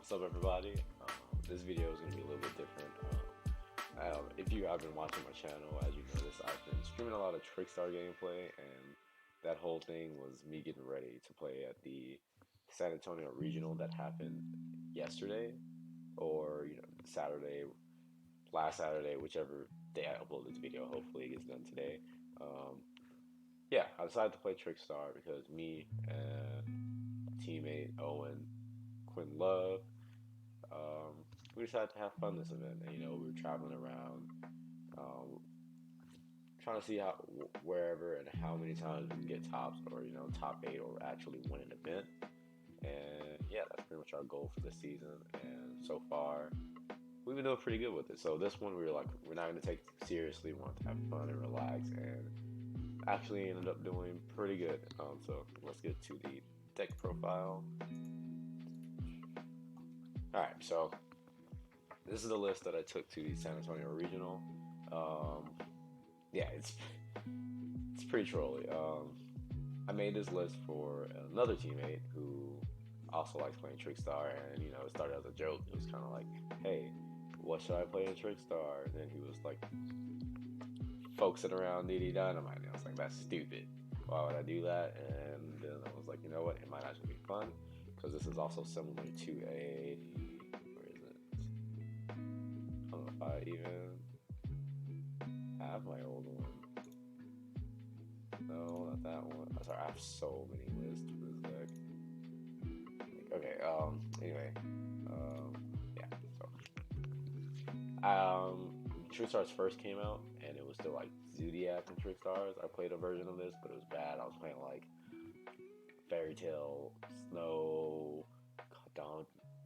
What's up, everybody? This video is going to be a little bit different. If you have been watching my channel, as you noticed, I've been streaming a lot of Trickstar gameplay, and that whole thing was me getting ready to play at the San Antonio Regional that happened yesterday, or Saturday, last Saturday, whichever day I upload this video. Hopefully, it gets done today. Yeah, I decided to play Trickstar because me and teammate Owen Quinn Love, we decided to have fun this event. And, we were traveling around, um, trying to see how wherever and how many times we can get tops or top 8 or actually win an event. And yeah, that's pretty much our goal for this season. And so far, we've been doing pretty good with it. So this one, we were like, we're not going to take it seriously. We want to have fun and relax, and actually ended up doing pretty good. So let's get to the deck profile. Alright, so this is the list that I took to the San Antonio Regional. Yeah, it's pretty trolly. I made this list for another teammate who also likes playing Trickstar, and it started as a joke. It was kind of like, hey, what should I play in Trickstar? And then he was like, focusing around DD Dynamite. And I was like, that's stupid. Why would I do that? And then I was like, you know what? It might actually be fun, because this is also similar to where is it? I don't know if I even have my old one. No, not that one. I'm sorry, I have so many lists for this deck. Okay, anyway, yeah, so, Trickstars first came out, and it was still like Zodiac and Trickstars. I played a version of this, but it was bad. I was playing like Fairy Tale, Snow,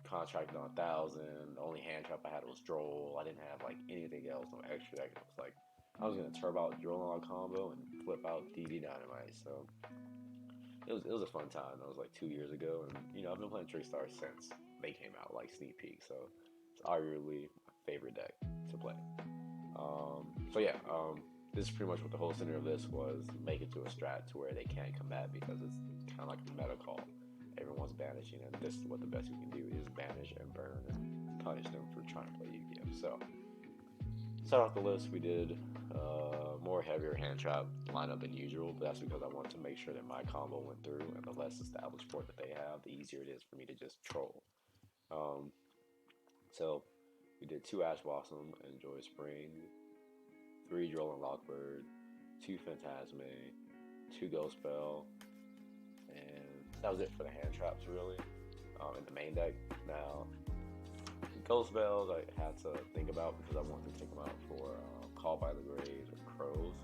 Contract on 1000. The only hand trap I had was Droll. I didn't have like anything else, no extra deck. It was like I was gonna turb out Droll on a combo and flip out DD Dynamite. So it was a fun time. That was like 2 years ago, and I've been playing Trickstar since they came out, like sneak peek. So it's arguably my favorite deck to play. So yeah, this is pretty much what the whole center of this was: make it to a strat to where they can't combat, because it's kind of like a meta call. Everyone's banishing, and this is what the best you can do is banish and burn and punish them for trying to play Yu-Gi-Oh! So, start off the list, we did more heavier hand trap lineup than usual, but that's because I wanted to make sure that my combo went through, and the less established board that they have, the easier it is for me to just troll. So, we did 2 Ash Blossom and Joy Spring, 3 Droll and Lockbird, 2 Phantasme, 2 Ghost Spell, and that was it for the hand traps, really, in the main deck. Now, Ghost Spells I had to think about because I wanted to take them out for Call by the Graves or Crows,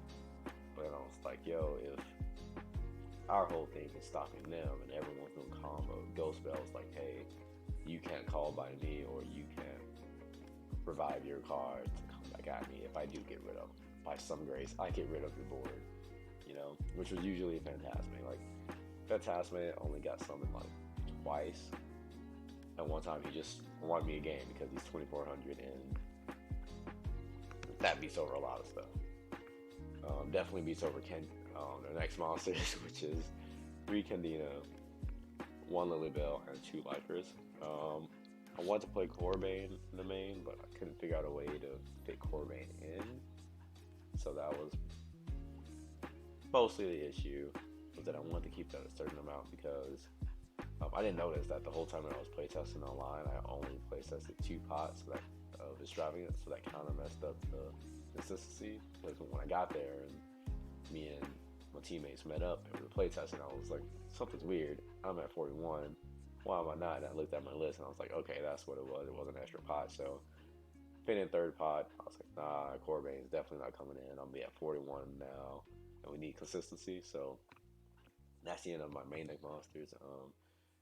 but then I was like, yo, if our whole thing is stopping them and everyone's doing combo, Ghost Spells like, hey, you can't call by me, or you can't revive your cards to come back at me if I do get rid of, by some grace, I get rid of your board, which was usually Phantasme. Like, Phantasme only got summoned like twice, and one time he just won me a game because he's 2400, and that beats over a lot of stuff. Definitely beats over their next monsters, which is 3 Candina, 1 Lilybell, and 2 Lifers. I wanted to play Corbane in the main, but I couldn't figure out a way to fit Corbane in. So that was mostly the issue, was that I wanted to keep that a certain amount, because I didn't notice that the whole time that I was playtesting online, I only playtested 2 pots of Extravagance, so that kind of messed up the consistency. Because when I got there and me and my teammates met up and we were playtesting, I was like, something's weird. I'm at 41. Why am I not? And I looked at my list and I was like, okay, that's what it was. It was an extra pot. So, in 3rd pot, I was like, nah, Corbane's definitely not coming in. I'll be at 41 now, and we need consistency. So, that's the end of my main deck monsters.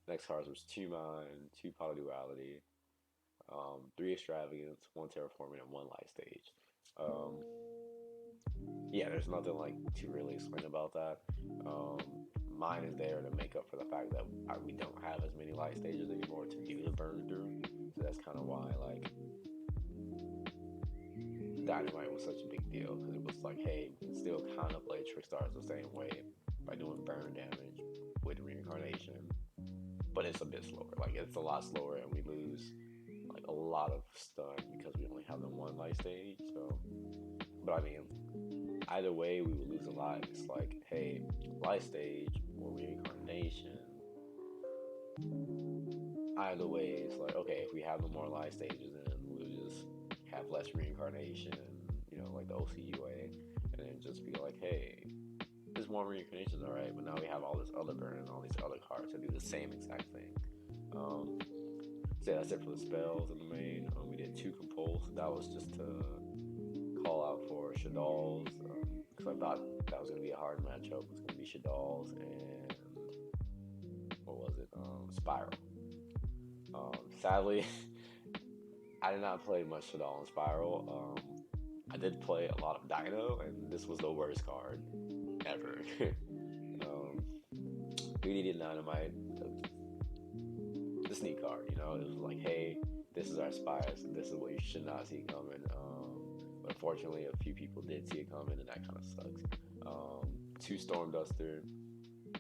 Next cards was 2 Mine, 2 Polyduality, 3 Extravagance, 1 Terraforming, and 1 Light Stage. Yeah, there's nothing like to really explain about that. Mine is there to make up for the fact that we don't have as many light stages anymore to do the burn through. So that's kind of why like Dynamite was such a big deal, because it was like, hey, we can still kind of play Trickstars the same way by doing burn damage with reincarnation, but it's a bit slower. Like it's a lot slower, and we lose like a lot of stun because we only have the one life stage. So, but I mean, either way, we would lose a lot. It's like, hey, life stage or reincarnation. Either way, it's like, okay, if we have no more life stages, then we'll just have less reincarnation, like the OCUA, and then just be like, hey, this one reincarnation is alright, but now we have all this other burn and all these other cards to do the same exact thing. So yeah, that's it for the spells in the main. We did 2 compulse. That was just to call out for Shadal's, because I thought that was going to be a hard matchup. It was going to be Shadal's and what was it? Spiral. Sadly, I did not play much Shadal and Spiral. I did play a lot of Dino, and this was the worst card ever. We needed Dynamite, the sneak card. It was like, hey, this is our spies, and this is what you should not see coming. But unfortunately, a few people did see it coming, and that kind of sucks. 2 Storm Duster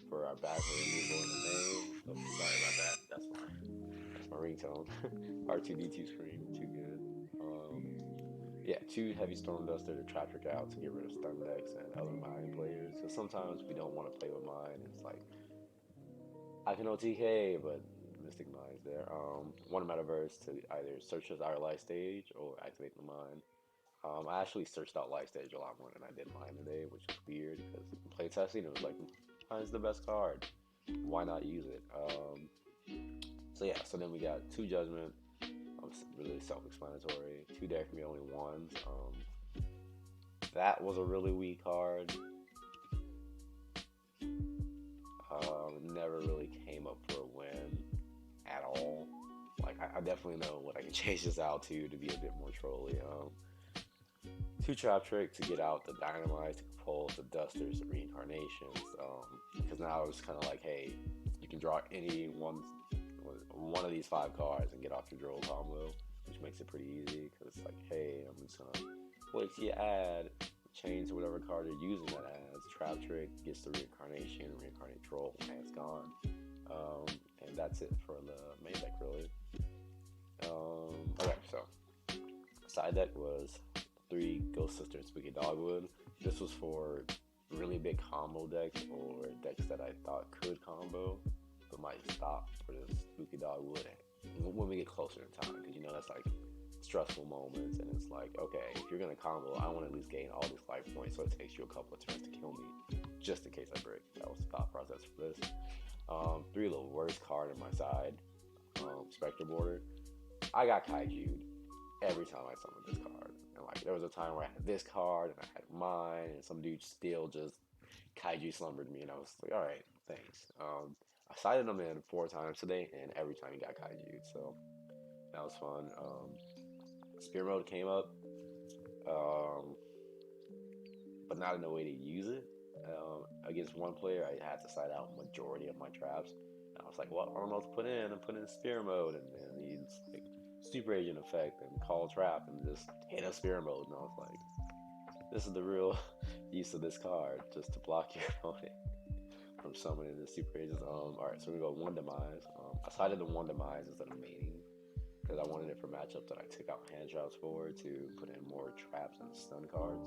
for our back removal in the name. Oh, sorry about that. That's my ringtone. R2D2 scream, too good. Yeah, 2 Heavy Storm Duster to trap trick out to get rid of stun decks and other mine players. Because sometimes we don't want to play with mine. It's like, I can OTK, but Mystic Mine's there. One Metaverse to either search as our life stage or activate the mine. I actually searched out life stage a lot more than I did mine today, which is weird because in playtesting it was like, mine's the best card. Why not use it? So yeah, so then we got 2 Judgment. Really self-explanatory. 2 Dare for me, only 1s. That was a really weak card. Never really came up for a win at all. Like I definitely know what I can change this out to be a bit more trolly. 2 Trap Trick to get out the Dynamite, to compulse the Dusters, the Reincarnations. Because now it's kind of like, hey, you can draw any one of these 5 cards and get off your draw combo, which makes it pretty easy. Because it's like, hey, I'm just gonna wait till you add, change to whatever card you're using that as. Trap Trick gets the Reincarnation, Reincarnate Troll, and it's gone. And that's it for the main deck, really. Okay, so side deck was 3 Ghost Sister and Spooky Dogwood. This was for really big combo decks or decks that I thought could combo, but might stop for this Spooky Dogwood when we get closer in time, because that's like stressful moments, and it's like, okay, if you're gonna combo, I want to at least gain all these life points, so it takes you a couple of turns to kill me, just in case I break. That was the thought process for this. 3 of the worst card on my side, Spectre Border. I got Kaiju'd every time I summoned this card, and like there was a time where I had this card and I had mine, and some dude still just Kaiju slumbered me, and I was like, all right, thanks. I sided him in 4 times today, and every time he got Kaiju'd, so that was fun. Spear mode came up, but not in a way to use it. Against one player, I had to side out majority of my traps. And I was like, well, I don't know what to put in. I put in spear mode, and then he's like super agent effect and call trap and just hit a spear mode. And I was like, this is the real use of this card, just to block your opponent from summoning the super agents. Alright, so we go 1 Demise. I sided the 1 Demise instead of mating, because I wanted it for matchups that I took out hand traps for to put in more traps and stun cards.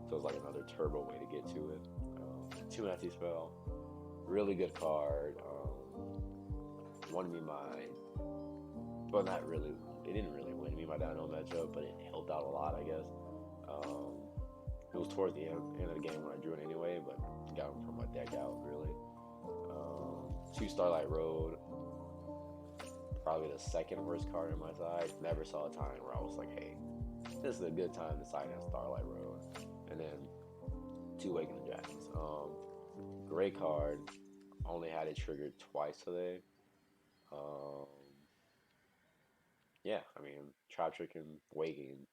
So it was like another turbo way to get to it. 2 Anti-Spell, really good card. Won me mine, but not really. It didn't really win me my Dino matchup, but it helped out a lot, I guess. It was towards the end of the game when I drew it anyway, but got him from my deck out, really. 2 Starlight Road, probably the second worst card on my side. Never saw a time where I was like, hey, this is a good time to side in Starlight Road. And then 2 Awakening Dragons. Great card. Only had it triggered twice today. Yeah, I mean, Trap Trick and Waking,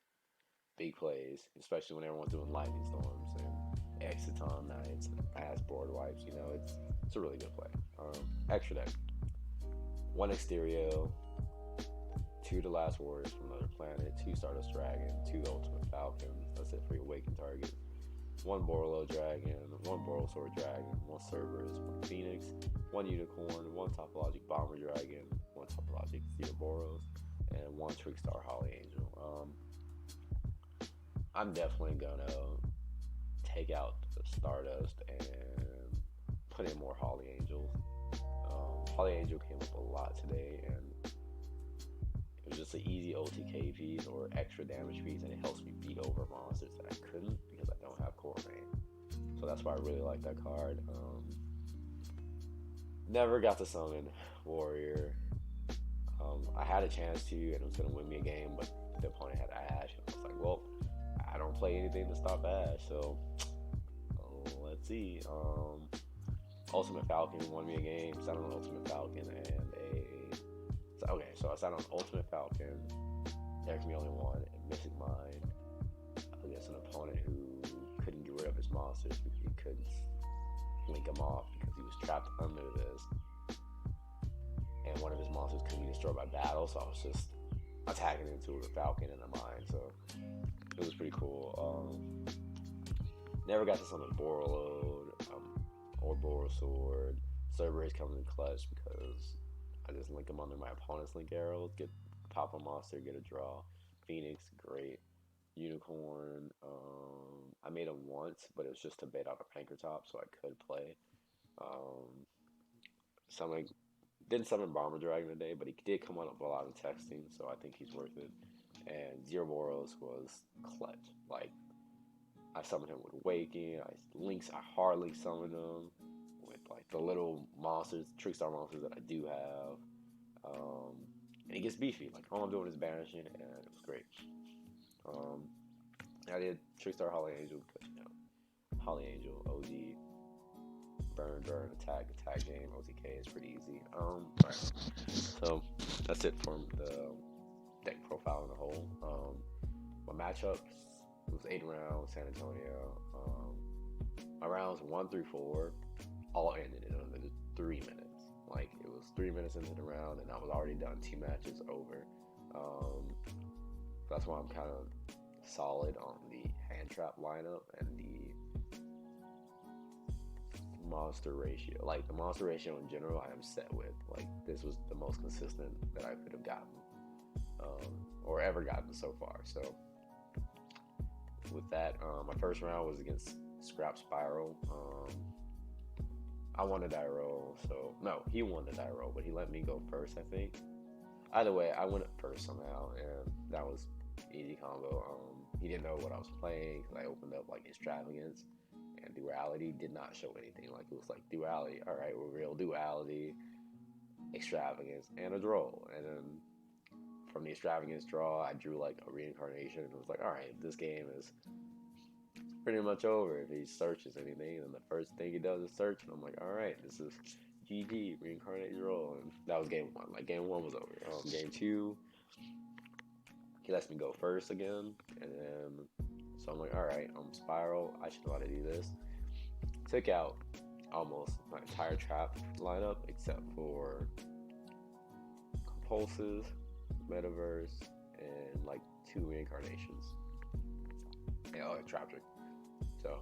big plays, especially when everyone's doing Lightning Storms and Exiton Nights and fast board wipes. It's a really good play. Extra deck. 1 Exterio, 2 The Last Warriors from Another Planet, 2 Stardust Dragon, 2 Ultimate Falcons. That's it for your Waking target. one Borolo Dragon, one Borosword Dragon, one Cerberus, one Phoenix, one Unicorn, one Topologic Bomber Dragon, one Topologic Boros, and one Trickstar Holly Angel. I'm definitely gonna take out the Stardust and put in more Holly Angels. Holly Angel came up a lot today, and it was just an easy OTK piece or extra damage piece, and it helps me beat over monsters that I couldn't because I don't have core main. So that's why I really like that card. Never got to summon Warrior. I had a chance to, and it was going to win me a game, but the opponent had Ash, and I was like, well, I don't play anything to stop Ash, so let's see. Ultimate Falcon won me a game. Sat on Ultimate Falcon so I sat on Ultimate Falcon. There can be only one, and Mystic Mind against an opponent who couldn't get rid of his monsters because he couldn't link them off because he was trapped under this. And one of his monsters couldn't be destroyed by battle, so I was just attacking into it with Falcon and a Mind. So it was pretty cool. Never got to summon Borreload or Borosword. Cerberus comes in clutch because I just link them under my opponent's link arrows, pop a monster, get a draw. Phoenix, great. Unicorn, I made him once, but it was just to bait out a Pankrotop, so I could play. Didn't summon Bomber Dragon today, but he did come on up a lot of texting, so I think he's worth it. And Zero Boros was clutch. Like, I summoned him with Waking, I hard link summoned him with like the little monsters, Trickstar monsters that I do have. And he gets beefy. Like, all I'm doing is banishing, and it was great. I did Trickstar Holly Angel because, Holly Angel, OG, burn, attack game, OTK is pretty easy. Alright. So that's it from the deck profile in the whole. My matchups was 8 rounds, San Antonio. My rounds 1 through 4 all ended in under 3 minutes. Like, it was 3 minutes into the round, and I was already done 2 matches over. That's why I'm kind of solid on the hand trap lineup and the monster ratio. Like, the monster ratio in general, I am set with. Like, this was the most consistent that I could have gotten, or ever gotten so far. So, with that, my first round was against Scrap Spiral. I won the die roll, so no, he won the die roll, but he let me go first, I think. Either way, I went first somehow, and that was easy combo. He didn't know what I was playing because I opened up like Extravagance, and Duality did not show anything. Like, it was like Duality, all right, we're real Duality, Extravagance, and a draw. And then from the Extravagance draw, I drew like a Reincarnation, and it was like, all right, this game is pretty much over. If he searches anything, and the first thing he does is search, and I'm like, all right, this is GG, Reincarnate draw. And that was game 1. Like, game 1 was over. Game 2, he lets me go first again, and then so I'm like, all right, I'm Spiral, I should know how to do this. Took out almost my entire trap lineup except for Compulses, Metaverse, and like 2 Reincarnations. Yeah, Trap Trick. So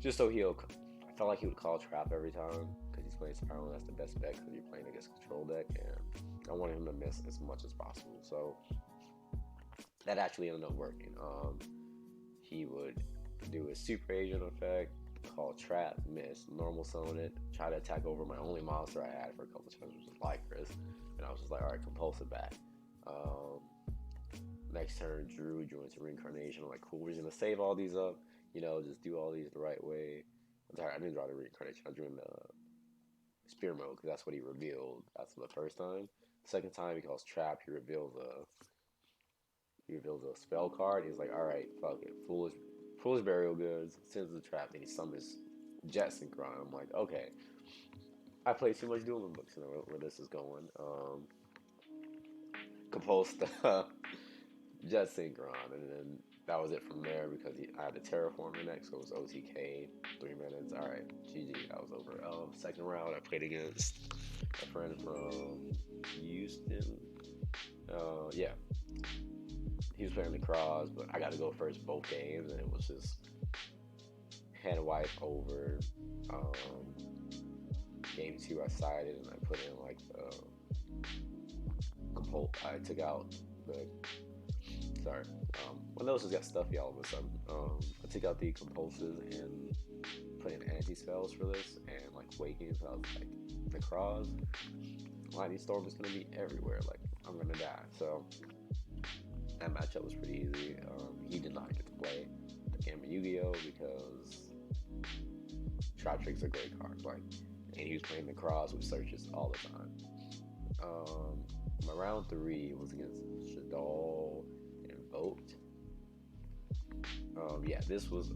just so I felt like he would call Trap every time because he's playing Spiral, and that's the best bet because you're playing against control deck, and I wanted him to miss as much as possible. So that actually ended up working. He would do his Super Agent effect, call Trap, miss, normal summon it, try to attack over my only monster I had for a couple of times, which was Lycris, and I was just like, all right, Compulsive back. Next turn, drew into Reincarnation. I'm like, cool, we're just gonna save all these up, just do all these the right way. I'm sorry, I didn't draw the Reincarnation, I drew in the Spear Mode, because that's what he revealed. That's the first time. Second time, he calls Trap, he reveals a spell card. He's like, all right, fuck it, Foolish Burial Goods, sends the Trap, and he summons Jet Synchron. I'm like, okay, I played too much Dueling Books to know where this is going. Composed Jet Synchron, and then that was it from there because I had the Terraformer next, so it was OTK, 3 minutes. All right, GG, that was over. Second round, I played against a friend from Houston. Yeah, he was playing lacrosse, but I got to go first both games, and it was just hand wipe over. Game 2 I sided and I put in like I took out the sorry. My nose just got stuffy all of a sudden. I took out the compulsive and put in anti-spells for this, and like waking, so I was like, the cross, lightning storm is gonna be everywhere. Like I'm gonna die. So that matchup was pretty easy. He did not get to play the game of Yu-Gi-Oh because Tricks are great cards. Like, and he was playing the cross with searches all the time. My round 3 was against Shadal and Vote. Yeah, this was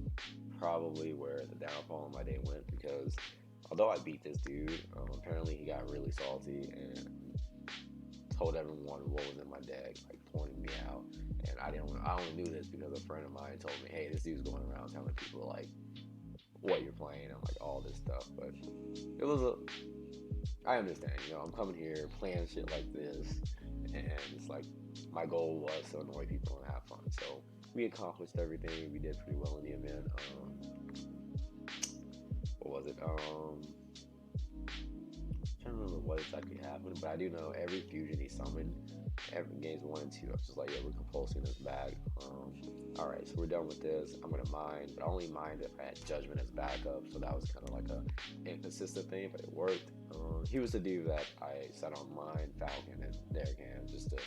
probably where the downfall of my day went because although I beat this dude, apparently he got really salty and told everyone what was in my deck, like pointing me out. And I only knew this because a friend of mine told me, hey, this dude's going around telling people like what you're playing and like all this stuff. But it was I understand, I'm coming here playing shit like this, and it's like my goal was to annoy people and have fun. So we accomplished everything. We did pretty well in the event. What was it? I'm trying to remember what exactly happened, but I do know every fusion he summoned, every games 1 and 2, I was just like, yeah, we're compulsing this back. Alright, so we're done with this. I'm gonna mine, but I only mined if I had judgment as backup, so that was kind of like a inconsistent thing, but it worked. He was the dude that I set on mine, Falcon, and Derek Hand just to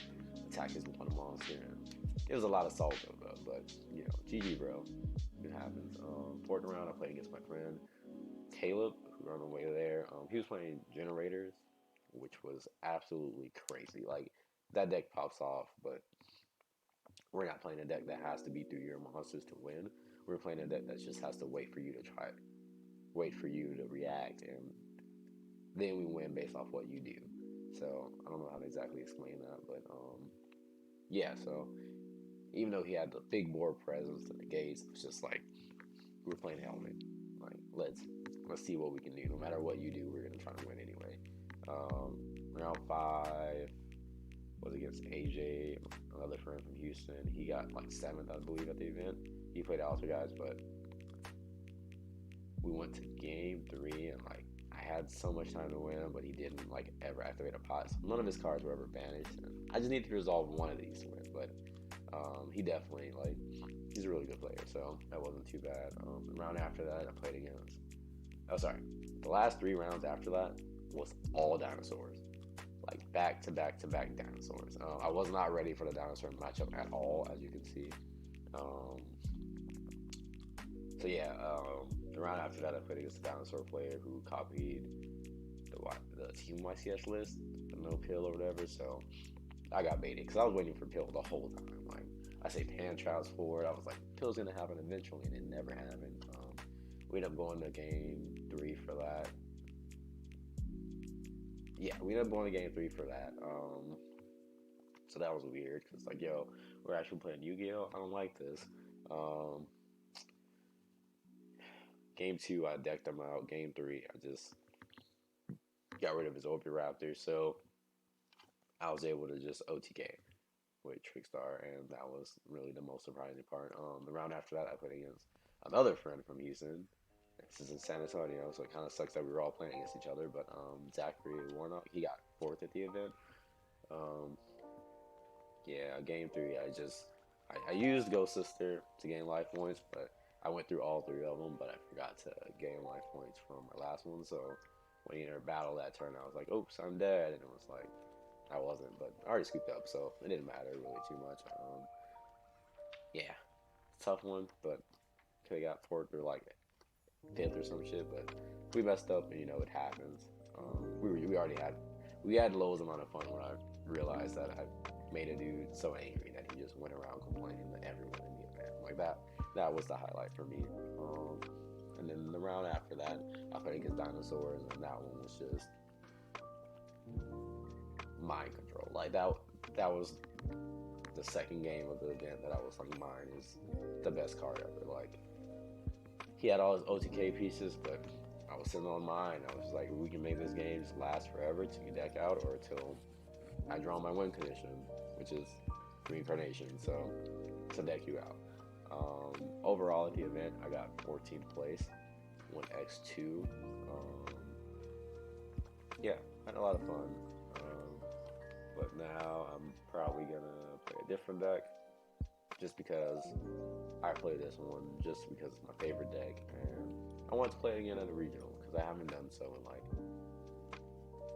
attack his one monster. And it was a lot of salt though, but GG, bro. It happens. Fourth round, I played against my friend Caleb, who ran away there. He was playing generators, which was absolutely crazy. Like that deck pops off, but we're not playing a deck that has to be through your monsters to win. We're playing a deck that just has to wait for you to wait for you to react, and then we win based off what you do. So I don't know how to exactly explain that, but yeah. So even though he had the big board presence and the gates, it was just like we're playing Helmet. Like let's see what we can do. No matter what you do, we're gonna try to win anyway. Round 5 was against AJ, another friend from Houston. He got like 7th, I believe, at the event. He played Alter Guys, but we went to game 3 and like I had so much time to win, but he didn't like ever activate a pot. So none of his cards were ever banished. And I just need to resolve one of these to win, but he definitely he's a really good player, so that wasn't too bad. The round after that, I played against. The last 3 rounds after that was all dinosaurs, like back to back to back dinosaurs. I was not ready for the dinosaur matchup at all, as you can see. So yeah, the round after that, I played against a dinosaur player who copied the Team YCS list, the no pill or whatever. So I got baited because I was waiting for pill the whole time. Like I say, pan trials forward. I was like, pill's gonna happen eventually, and it never happened. We ended up going to game 3 for that. Yeah, we ended up going to game 3 for that. So that was weird because like, yo, we're actually playing Yu-Gi-Oh. I don't like this. Game 2, I decked him out. Game 3, I just got rid of his Raptor, so I was able to just OTK with Trickstar, and that was really the most surprising part. The round after that, I played against another friend from Houston. This is in San Antonio, so it kind of sucks that we were all playing against each other, but Zachary Warnock, he got 4th at the event. Yeah, game 3, I used Ghost Sister to gain life points, but I went through all 3 of them, but I forgot to gain life points from my last one, so when you enter battle that turn, I was like, oops, I'm dead, and it was like, I wasn't, but I already scooped up, so it didn't matter really too much. Yeah, tough one, but could have got 4th or like 5th or some shit, but we messed up, and it happens. We had the lowest amount of fun when I realized that I made a dude so angry that he just went around complaining to everyone in the event. Like that was the highlight for me. And then the round after that, I played against dinosaurs, and that one was just mind control. Like that was the second game of the event that I was like, mine is the best card ever. Like he had all his OTK pieces, but I was sitting on mine. I was just like, we can make this game just last forever till you deck out or till I draw my win condition, which is reincarnation. So to deck you out. Overall at the event, I got 14th place, won X2. Yeah, had a lot of fun. But now I'm probably gonna play a different deck, just because I play this one just because it's my favorite deck, and I want to play it again at a regional because I haven't done so in like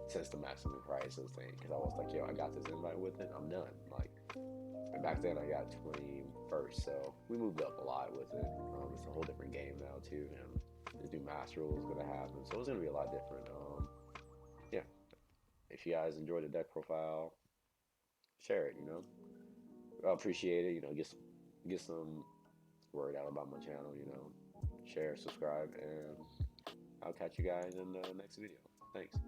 since the maximum prices thing. Because I was like, yo, I got this invite with it, I'm done. Like, and back then I got 21st, so we moved up a lot with it. It's a whole different game now too, and this new master rule is gonna happen, so it's gonna be a lot different. Yeah, if you guys enjoy the deck profile, share it. I appreciate it. Get some word out about my channel. Share, subscribe, and I'll catch you guys in the next video. Thanks.